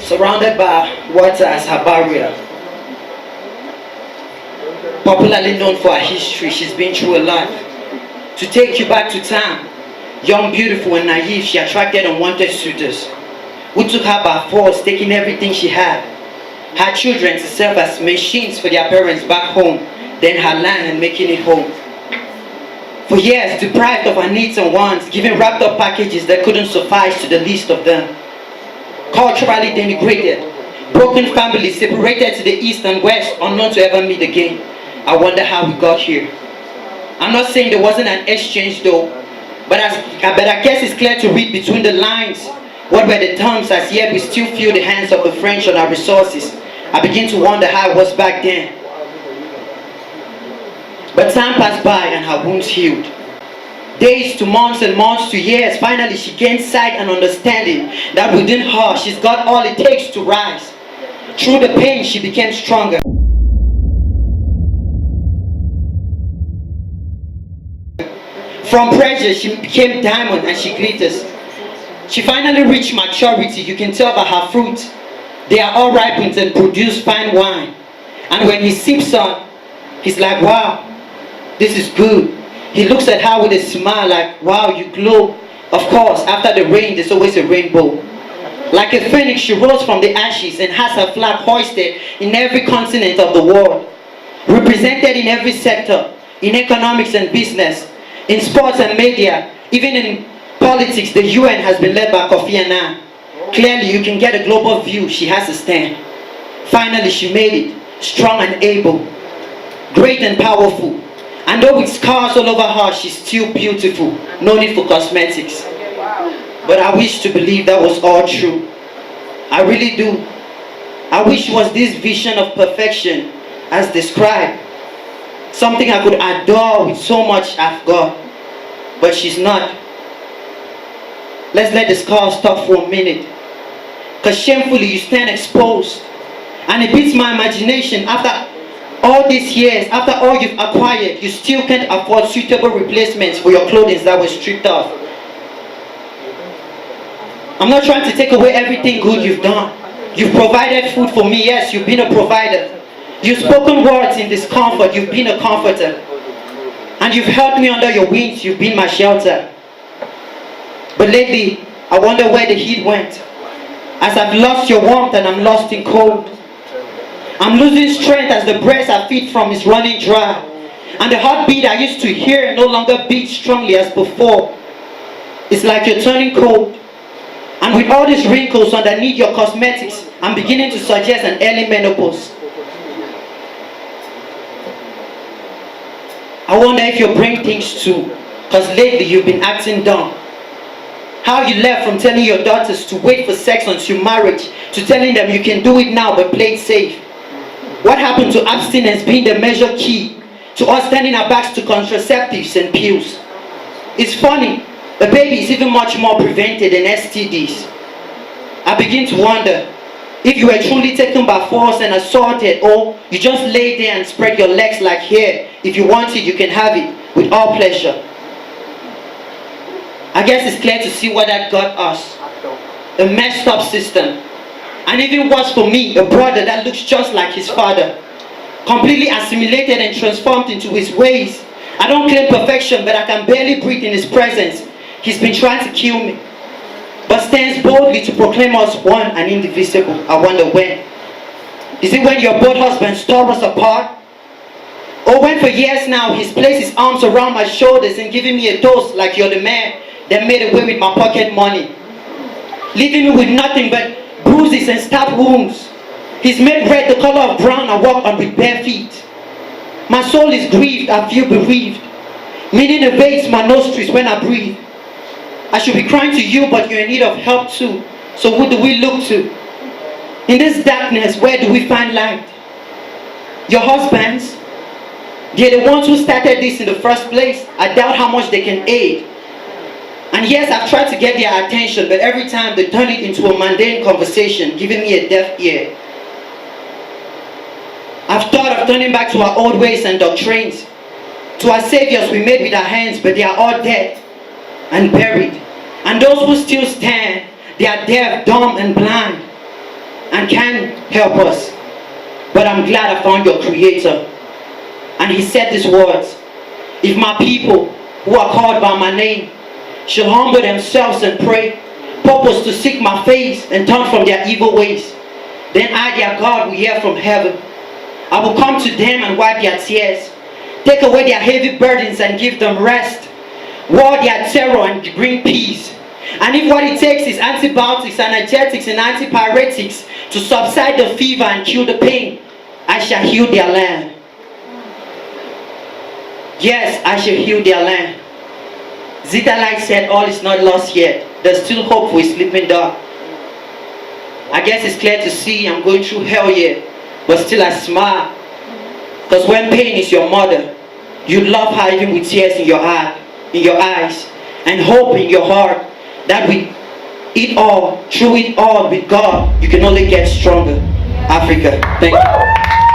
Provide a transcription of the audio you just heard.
surrounded by water as her barrier. Popularly known for her history, she's been through a lot. To take you back to time, young, beautiful, and naive, she attracted unwanted suitors who took her by force, taking everything she had. Her children to serve as machines for their parents back home, then her land and making it home. For years, deprived of her needs and wants, given wrapped up packages that couldn't suffice to the least of them. Culturally denigrated, broken families separated to the east and west, unknown to ever meet again. I wonder how we got here. I'm not saying there wasn't an exchange though, but I guess it's clear to read between the lines. What were the terms, as yet we still feel the hands of the French on our resources. I begin to wonder how it was back then. But time passed by and her wounds healed. Days to months and months to years, finally she gained sight and understanding that within her she's got all it takes to rise. Through the pain she became stronger. From pressure she became diamond and she glitters. She finally reached maturity, you can tell by her fruit. They are all ripened and produce fine wine. And when he sips on, he's like, wow, this is good. He looks at her with a smile like, wow, you glow. Of course, after the rain, there's always a rainbow. Like a phoenix, she rose from the ashes and has her flag hoisted in every continent of the world. Represented in every sector, in economics and business, in sports and media, even in politics, the UN has been led by Kofi Annan. Clearly, you can get a global view. She has a stand. Finally, she made it, strong and able, great and powerful. And though with scars all over her, she's still beautiful. No need for cosmetics. But I wish to believe that was all true. I really do. I wish it was this vision of perfection as described. Something I could adore with so much I've got. But she's not. Let's let the scars stop for a minute. Because shamefully you stand exposed. And it beats my imagination. After all these years, after all you've acquired, you still can't afford suitable replacements for your clothing that were stripped off. I'm not trying to take away everything good you've done. You've provided food for me. Yes, you've been a provider. You've spoken words in discomfort. You've been a comforter. And you've held me under your wings. You've been my shelter. But lately, I wonder where the heat went. As I've lost your warmth and I'm lost in cold. I'm losing strength as the breast I feed from is running dry. And the heartbeat I used to hear no longer beats strongly as before. It's like you're turning cold. And with all these wrinkles underneath your cosmetics, I'm beginning to suggest an early menopause. I wonder if you're bringing things too. Because lately you've been acting dumb. How you left from telling your daughters to wait for sex until marriage, to telling them you can do it now but play it safe. What happened to abstinence being the measure key, to us turning our backs to contraceptives and pills? It's funny, a baby is even much more prevented than STDs. I begin to wonder if you were truly taken by force and assaulted, or you just lay there and spread your legs like here. If you want it, you can have it with all pleasure. I guess it's clear to see what that got us. A messed up system. And even worse for me, a brother that looks just like his father. Completely assimilated and transformed into his ways. I don't claim perfection, but I can barely breathe in his presence. He's been trying to kill me. But stands boldly to proclaim us one and indivisible. I wonder when. Is it when your both husbands tore us apart? Or when for years now he's placed his arms around my shoulders and giving me a dose like you're the man that made away with my pocket money, leaving me with nothing but bruises and stab wounds. He's made red the color of brown. I walk on with bare feet. My soul is grieved. I feel bereaved. Meaning evades my nostrils when I breathe. I should be crying to you, but you're in need of help too. So who do we look to? In this darkness, where do we find light? Your husbands, they're the ones who started this in the first place. I doubt how much they can aid. And yes, I've tried to get their attention, but every time they turn it into a mundane conversation, giving me a deaf ear. I've thought of turning back to our old ways and doctrines, to our saviors we made with our hands, but they are all dead and buried. And those who still stand, they are deaf, dumb, and blind. and can't help us. But I'm glad I found your creator. And he said these words, if my people who are called by my name shall humble themselves and pray, purpose to seek my face and turn from their evil ways, then I, their God, will hear from heaven. I will come to them and wipe their tears, take away their heavy burdens and give them rest, war their terror and bring peace. And if what it takes is antibiotics, analgesics and antipyretics to subside the fever and kill the pain, I shall heal their land. Yes, I shall heal their land. Zita Light said all is not lost yet. There's still hope for a sleeping dog. I guess it's clear to see I'm going through hell yet, but still I smile. Because when pain is your mother, you love her even with tears in your heart, in your eyes, and hope in your heart that with it all, through it all, with God, you can only get stronger. Africa, thank you.